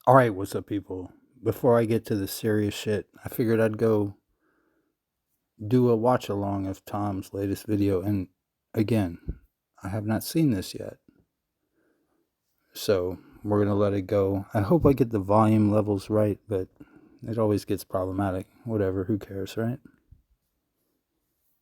All right, what's up, people? Before I get to the serious shit, I figured I'd go do a watch along of Tom's latest video. And again, I have not seen this yet. So we're going to let it go. I hope I get the volume levels right, but it always gets problematic. Whatever, who cares, right?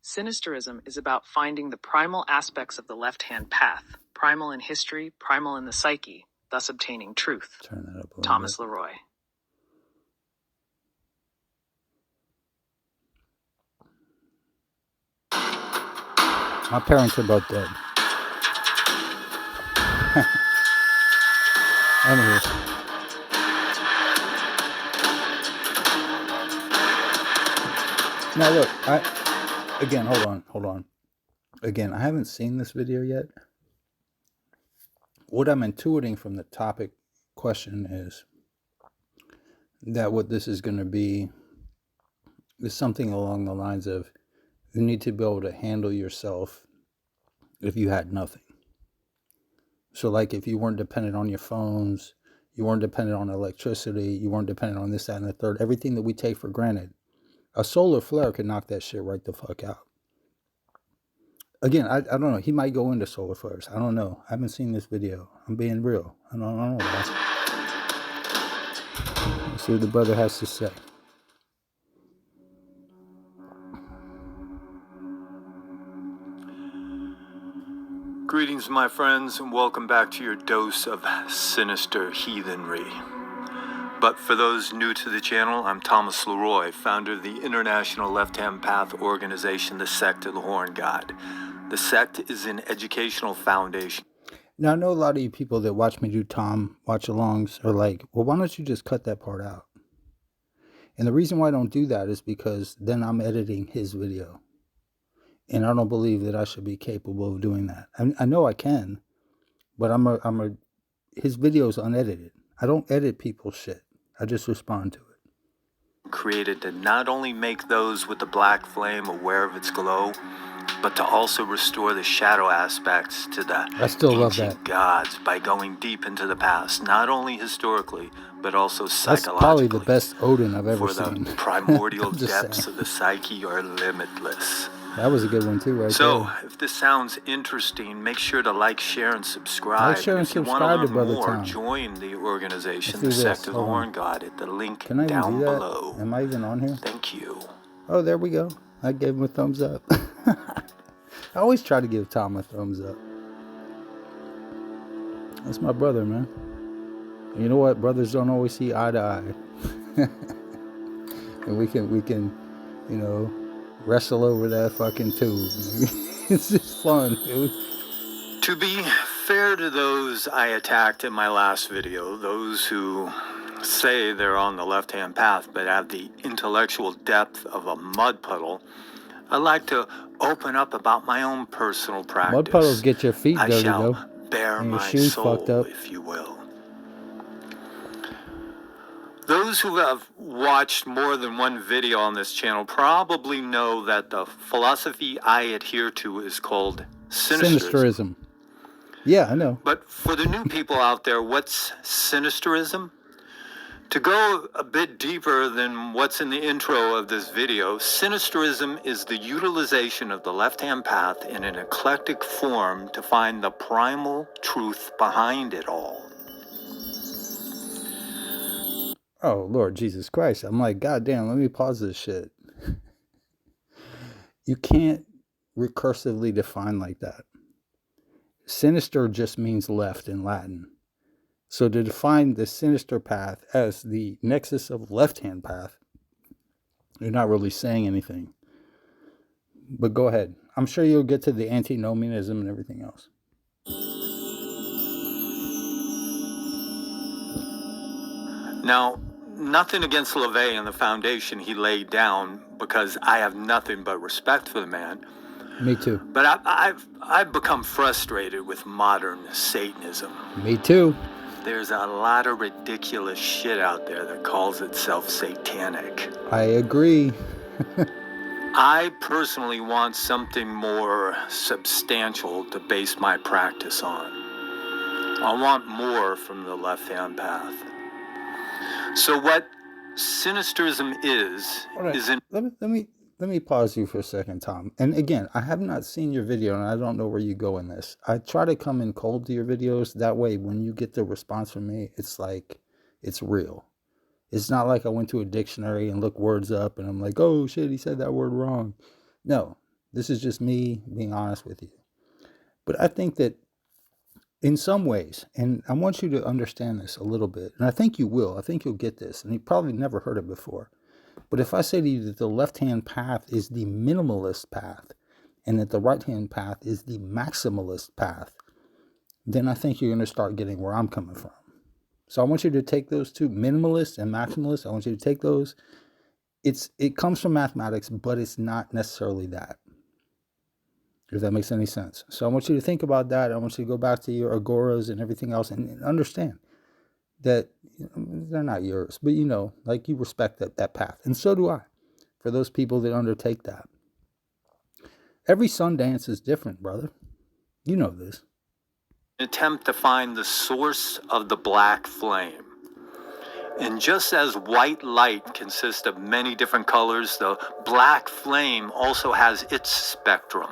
Sinisterism is about finding the primal aspects of the left-hand path, primal in history, primal in the psyche, thus obtaining truth. Turn that up a little Thomas bit. Leroy. My parents are both dead. Anyway. Now look, hold on. Again, I haven't seen this video yet. What I'm intuiting from the topic question is that what this is going to be is something along the lines of you need to be able to handle yourself if you had nothing. So like if you weren't dependent on your phones, you weren't dependent on electricity, you weren't dependent on this, that, and the third, everything that we take for granted, a solar flare could knock that shit right the fuck out. Again, I don't know. He might go into solar flares. I don't know. I haven't seen this video. I'm being real. I don't know that. Let's see what the brother has to say. Greetings, my friends, and welcome back to your dose of sinister heathenry. But for those new to the channel, I'm Thomas Leroy, founder of the International Left-Hand Path organization, the Sect of the Horn God. The sect is an educational foundation. Now, I know a lot of you people that watch me do Tom watch-alongs are like, well, why don't you just cut that part out? And the reason why I don't do that is because then I'm editing his video. And I don't believe that I should be capable of doing that. I know I can, but his video is unedited. I don't edit people's shit. I just respond to it. Created to not only make those with the black flame aware of its glow, but to also restore the shadow aspects to the ancient gods by going deep into the past, not only historically, but also psychologically. That's probably the best Odin I've ever seen. For the primordial depths of the psyche are limitless. That was a good one too, right so, there. If this sounds interesting, make sure to like, share, and subscribe. Like, share, and subscribe to Brother Tom. Join the organization, the Sect of the Horn God, at the link down below. Am I even on here? Thank you. Oh, there we go. I gave him a thumbs up. I always try to give Tom a thumbs up. That's my brother, man. And you know what? Brothers don't always see eye to eye. And we can, you know, wrestle over that fucking tube. It's just fun, dude. To be fair to those I attacked in my last video, those who say they're on the left-hand path but have the intellectual depth of a mud puddle, I'd like to open up about my own personal practice. Mud puddles get your feet dirty, though. I shall bare and your my shoes soul, fucked up. if you will. Those who have watched more than one video on this channel probably know that the philosophy I adhere to is called sinisterism. Yeah, I know. But for the new people out there, what's sinisterism? To go a bit deeper than what's in the intro of this video, sinisterism is the utilization of the left-hand path in an eclectic form to find the primal truth behind it all. Oh, Lord Jesus Christ. I'm like, God damn, let me pause this shit. You can't recursively define like that. Sinister just means left in Latin. So to define the sinister path as the nexus of left-hand path, you're not really saying anything. But go ahead. I'm sure you'll get to the antinomianism and everything else. Now, nothing against LaVey and the foundation he laid down, because I have nothing but respect for the man. Me too. But I've become frustrated with modern Satanism. Me too. There's a lot of ridiculous shit out there that calls itself satanic. I agree. I personally want something more substantial to base my practice on. I want more from the left-hand path. So what sinisterism is All right. is in Let me pause you for a second, Tom. And again, I have not seen your video, and I don't know where you go in this. I try to come in cold to your videos. That way, when you get the response from me, it's like it's real. It's not like I went to a dictionary and looked words up, and I'm like, oh shit, he said that word wrong. No, this is just me being honest with you. But I think that in some ways, and I want you to understand this a little bit, and I think you will. I think you'll get this, and you probably never heard it before. But if I say to you that the left-hand path is the minimalist path and that the right-hand path is the maximalist path, then I think you're going to start getting where I'm coming from. So I want you to take those two, minimalist and maximalist. I want you to take those. It comes from mathematics, but it's not necessarily that, if that makes any sense. So I want you to think about that. I want you to go back to your agoras and everything else and understand that they're not yours, but like you respect that path. And so do I, for those people that undertake that. Every Sundance is different, brother. You know this. attempt to find the source of the black flame. And just as white light consists of many different colors, the black flame also has its spectrum.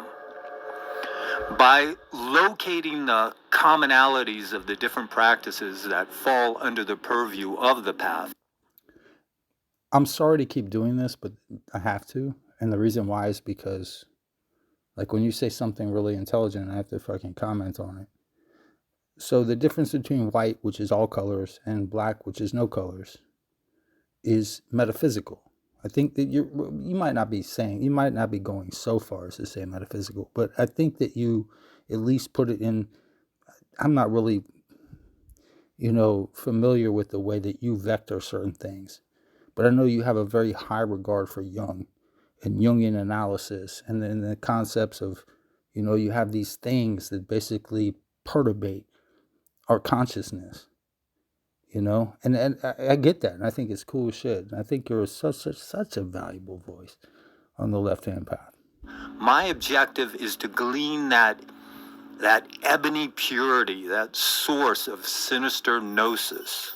By locating the commonalities of the different practices that fall under the purview of the path. I'm sorry to keep doing this, but I have to. And the reason why is because, like, when you say something really intelligent, I have to fucking comment on it. So the difference between white, which is all colors, and black, which is no colors, is metaphysical. I think that you might not be going so far as to say metaphysical, but I think that you at least put it in. I'm not really, familiar with the way that you vector certain things, but I know you have a very high regard for Jung and Jungian analysis, and then the concepts of, you have these things that basically perturbate our consciousness. And I get that, and I think it's cool as shit. And I think you're such a valuable voice on the left-hand path. My objective is to glean that ebony purity, that source of sinister gnosis,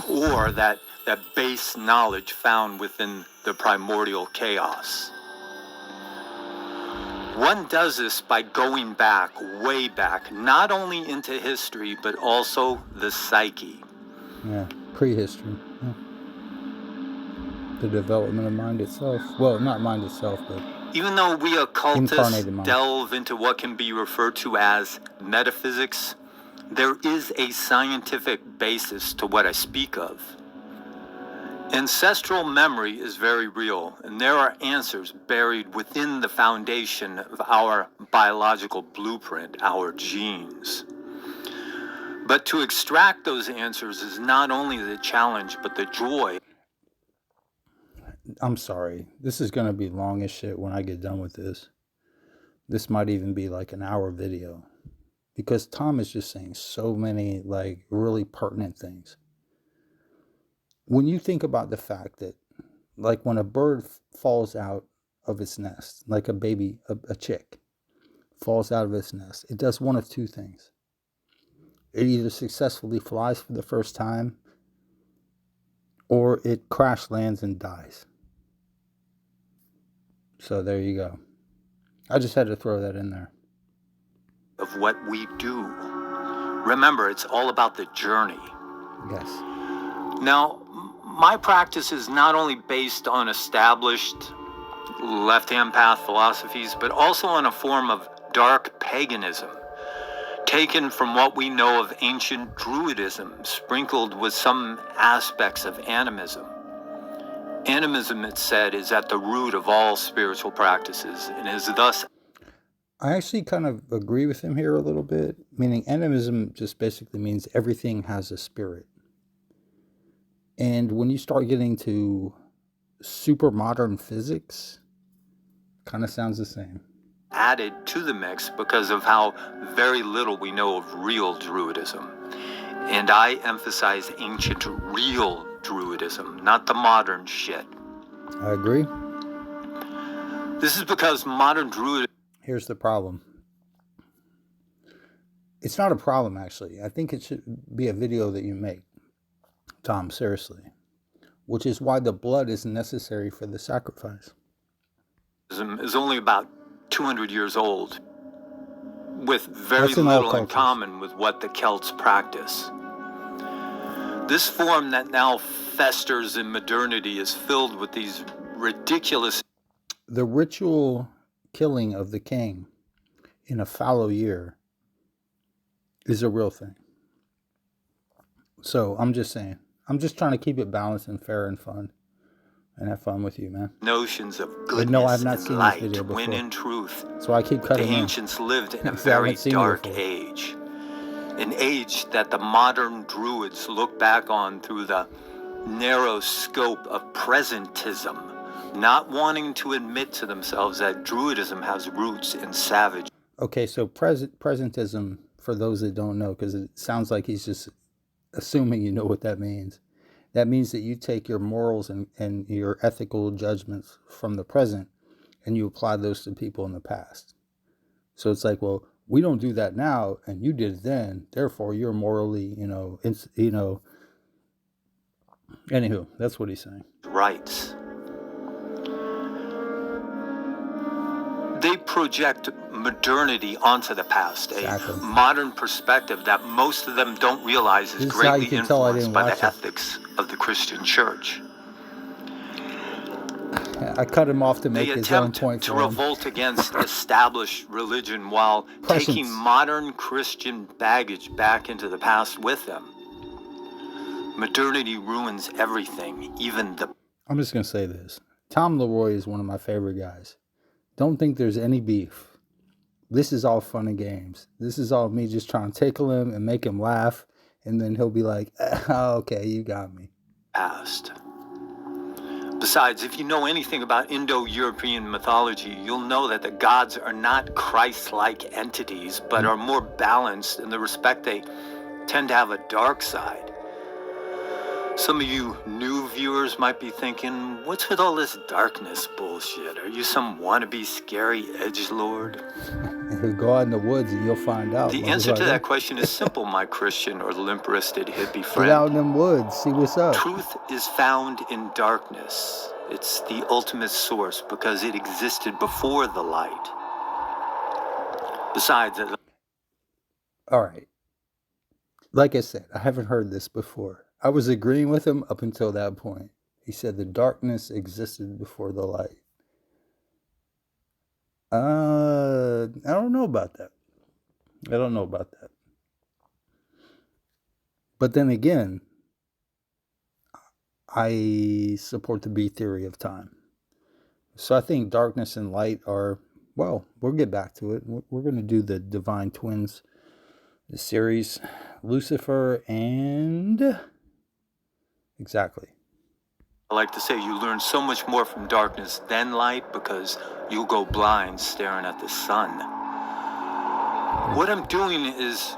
or that base knowledge found within the primordial chaos. One does this by going back, way back, not only into history, but also the psyche. Yeah, prehistory. Yeah. The development of mind itself. Well, not mind itself, but even though we occultists delve into what can be referred to as metaphysics, there is a scientific basis to what I speak of. Ancestral memory is very real, and there are answers buried within the foundation of our biological blueprint, our genes. But to extract those answers is not only the challenge, but the joy. I'm sorry. This is going to be long as shit when I get done with this. This might even be like an hour video, because Tom is just saying so many really pertinent things. When you think about the fact that, like, when a bird falls out of its nest, like a baby, a chick falls out of its nest, it does one of two things. It either successfully flies for the first time, or it crash lands and dies. So there you go. I just had to throw that in there. Of what we do. Remember, it's all about the journey. Yes. Now, my practice is not only based on established left-hand path philosophies, but also on a form of dark paganism, taken from what we know of ancient Druidism, sprinkled with some aspects of animism. Animism, it's said, is at the root of all spiritual practices and is thus... I actually kind of agree with him here a little bit, meaning animism just basically means everything has a spirit. And when you start getting to super modern physics, kind of sounds the same. Added to the mix because of how very little we know of real Druidism. And I emphasize ancient real Druidism, not the modern shit. I agree. This is because modern Druidism... Here's the problem. It's not a problem, actually. I think it should be a video that you make. Tom, seriously. Which is why the blood is necessary for the sacrifice. Is only about 200 years old, with very That's in all little in cultures. common with what the Celts practice. This form that now festers in modernity is filled with these ridiculous... The ritual killing of the king in a fallow year is a real thing. So I'm just saying, I'm just trying to keep it balanced and fair and fun, and have fun with you, man. notions of And goodness no, I've not and seen light, this video when before, in truth, so I keep the cutting in. ancients lived in a Because I very haven't seen it dark before. age. An age that the modern druids look back on through the narrow scope of presentism, not wanting to admit to themselves that druidism has roots in savage. Okay, so presentism, for those that don't know, because it sounds like he's just assuming you know what that means. That means that you take your morals and your ethical judgments from the present and you apply those to people in the past. So it's like, well, we don't do that now, and you did it then. Therefore, you're morally, Anywho, that's what he's saying. Rights. They project modernity onto the past, Exactly. a modern perspective that most of them don't realize is This is how you greatly can tell I influenced didn't by watch the it. ethics of the Christian church. I cut him off to make They his own attempt point to for him. revolt against established religion while taking modern Christian baggage back into the past with them. Modernity ruins everything, even the... I'm just going to say this. Tom Leroy is one of my favorite guys. Don't think there's any beef. This is all fun and games. This is all me just trying to tickle him and make him laugh. And then he'll be like, oh, okay, you got me. Past. Besides, if you know anything about Indo-European mythology, you'll know that the gods are not Christ-like entities, but are more balanced in the respect they tend to have a dark side. Some of you new viewers might be thinking, what's with all this darkness bullshit? Are you some wannabe scary edgelord? Go out in the woods and you'll find out. The answer to that question is simple, my Christian or limp-wristed hippie friend. Get out in them woods, see what's up. Truth is found in darkness. It's the ultimate source because it existed before the light. Besides... All right. Like I said, I haven't heard this before. I was agreeing with him up until that point. He said the darkness existed before the light. I don't know about that. But then again, I support the B theory of time. So I think darkness and light are, well, we'll get back to it. We're going to do the Divine Twins series, Lucifer and... Exactly. I like to say you learn so much more from darkness than light because you'll go blind staring at the sun. What I'm doing is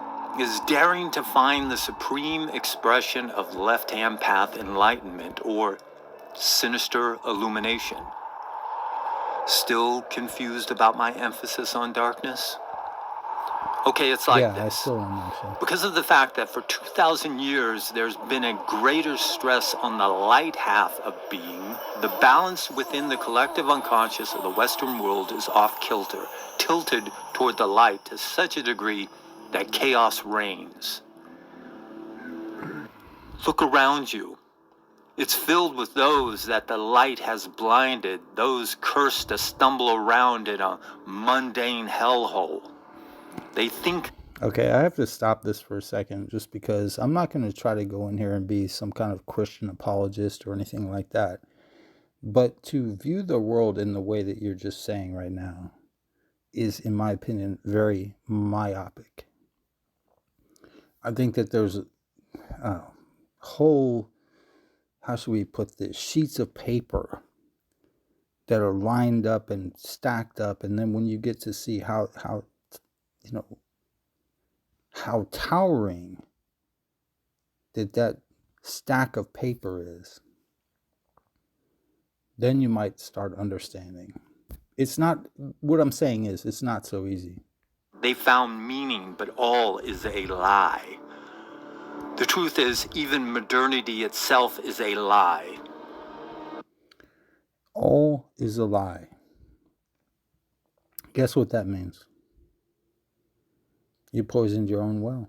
daring to find the supreme expression of left-hand path enlightenment or sinister illumination. Still confused about my emphasis on darkness? Okay, it's like Yeah, this. I still don't know. So. Because of the fact that for 2,000 years there's been a greater stress on the light half of being, the balance within the collective unconscious of the Western world is off kilter, tilted toward the light to such a degree that chaos reigns. Look around you. It's filled with those that the light has blinded, those cursed to stumble around in a mundane hellhole. They think... Okay, I have to stop this for a second just because I'm not going to try to go in here and be some kind of Christian apologist or anything like that. But to view the world in the way that you're just saying right now is, in my opinion, very myopic. I think that there's a whole, how should we put this, sheets of paper that are lined up and stacked up. And then when you get to see how towering that stack of paper is, then you might start understanding. It's not, what I'm saying is, it's not so easy. They found meaning, but all is a lie. The truth is, even modernity itself is a lie. All is a lie. Guess what that means? You poisoned your own well.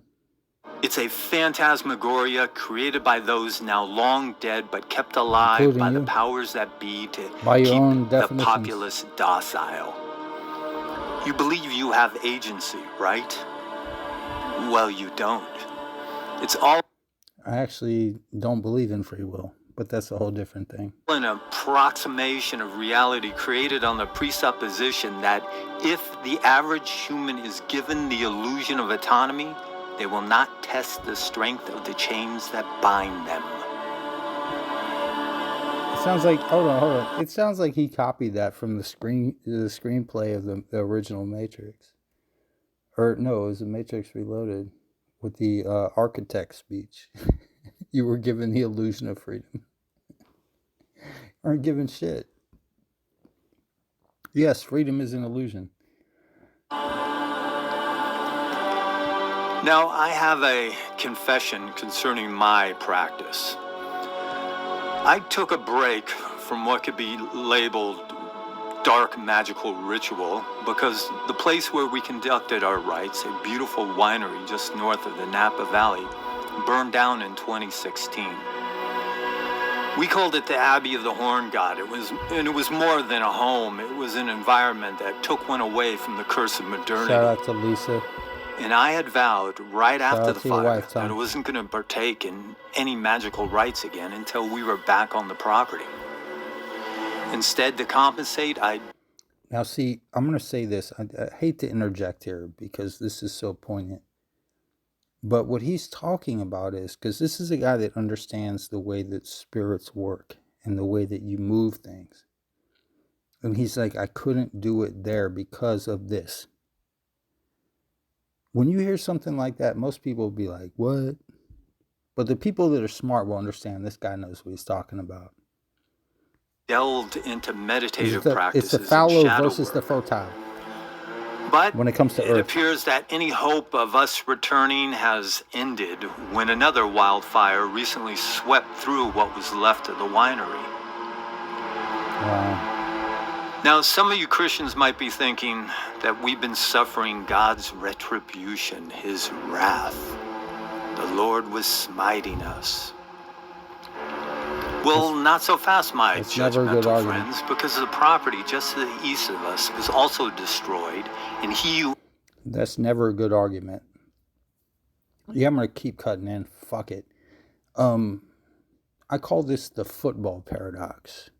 It's a phantasmagoria created by those now long dead but kept alive Including by the you. powers that be to By your own keep the definitions. populace docile. You believe you have agency, right? Well, you don't. It's all I actually don't believe in free will, but that's a whole different thing. an approximation of reality created on the presupposition that if the average human is given the illusion of autonomy, they will not test the strength of the chains that bind them. It sounds like hold on. It sounds like he copied that from the screenplay of the original Matrix. Or no, it was the Matrix Reloaded with the architect speech. You were given the illusion of freedom. Aren't given shit. Yes, freedom is an illusion. Now, I have a confession concerning my practice. I took a break from what could be labeled dark magical ritual because the place where we conducted our rites, a beautiful winery just north of the Napa Valley, burned down in 2016. We called it the Abbey of the Horn God. It was more than a home. It was an environment that took one away from the curse of modernity. Shout out to Lisa. And I had vowed right after the fire wife, that I Tom. wasn't going to partake in any magical rites again until we were back on the property. Instead, to compensate, Now, see, I'm going to say this. I hate to interject here because this is so poignant. But what he's talking about is, because this is a guy that understands the way that spirits work and the way that you move things. And he's like, I couldn't do it there because of this. When you hear something like that, most people will be like, what? But the people that are smart will understand this guy knows what he's talking about. delved into meditative It's practices the and fallow shadow versus the work. fertile. But when it comes to it Earth. appears that any hope of us returning has ended when another wildfire recently swept through what was left of the winery. Wow. Now, some of you Christians might be thinking that we've been suffering God's retribution, his wrath. The Lord was smiting us. Well, not so fast, my That's never a good judgmental argument. friends, because the property just to the east of us was also destroyed, and he who That's never a good argument. Yeah, I'm going to keep cutting in. Fuck it. I call this the football paradox.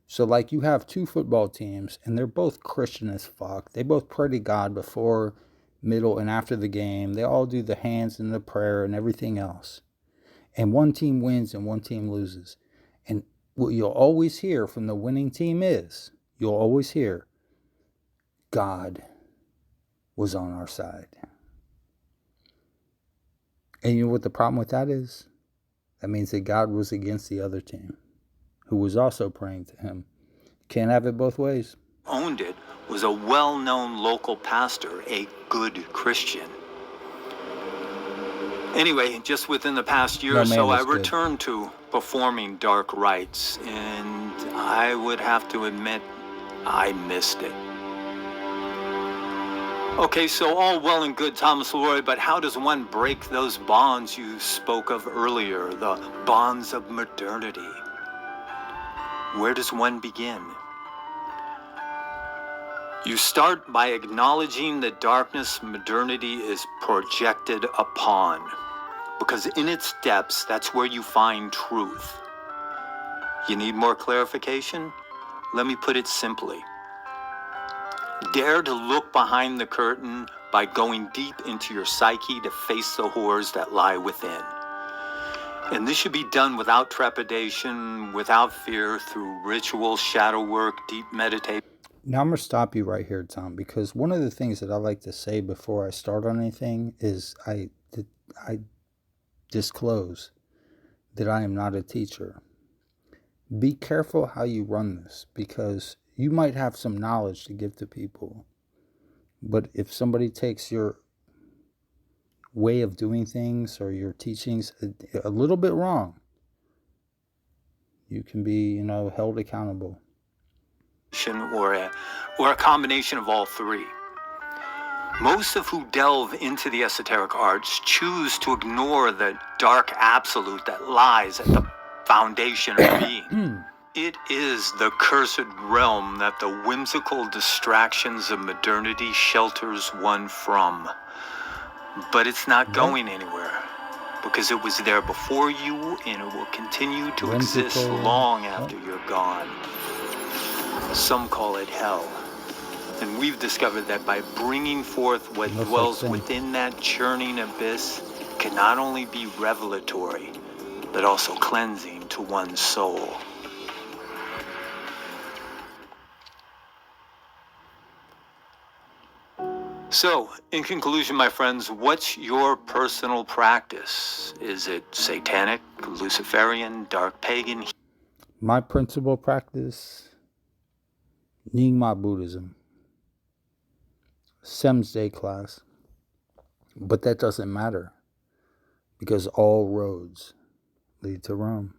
So, like, you have two football teams, and they're both Christian as fuck. They both pray to God before, middle, and after the game. They all do the hands and the prayer and everything else. And one team wins and one team loses. And what you'll always hear from the winning team is, you'll always hear, God was on our side. And you know what the problem with that is? That means that God was against the other team, who was also praying to him. Can't have it both ways. owned it was a well-known local pastor, a good Christian. Anyway, just within the past year No or man so, I was good. returned to performing dark rites, and I would have to admit, I missed it. Okay, so all well and good, Thomas Leroy, but how does one break those bonds you spoke of earlier, the bonds of modernity? Where does one begin? You start by acknowledging the darkness modernity is projected upon, because in its depths, that's where you find truth. You need more clarification? Let me put it simply. Dare to look behind the curtain by going deep into your psyche to face the horrors that lie within. And this should be done without trepidation, without fear, through ritual, shadow work, deep meditation. Now I'm going to stop you right here, Tom, because one of the things that I like to say before I start on anything is I disclose that I am not a teacher. Be careful how you run this, because you might have some knowledge to give to people. But if somebody takes your way of doing things or your teachings a little bit wrong, you can be, held accountable. Or a combination of all three. Most of who delve into the esoteric arts choose to ignore the dark absolute that lies at the foundation of being. It is the cursed realm that the whimsical distractions of modernity shelters one from. But it's not going anywhere, because it was there before you, and it will continue to exist long after you're gone. Some call it hell. And we've discovered that by bringing forth what dwells within that churning abyss can not only be revelatory, but also cleansing to one's soul. So, in conclusion, my friends, what's your personal practice? Is it satanic, Luciferian, dark pagan? My principal practice, Nyingma Buddhism, Semsday class. But that doesn't matter, because all roads lead to Rome.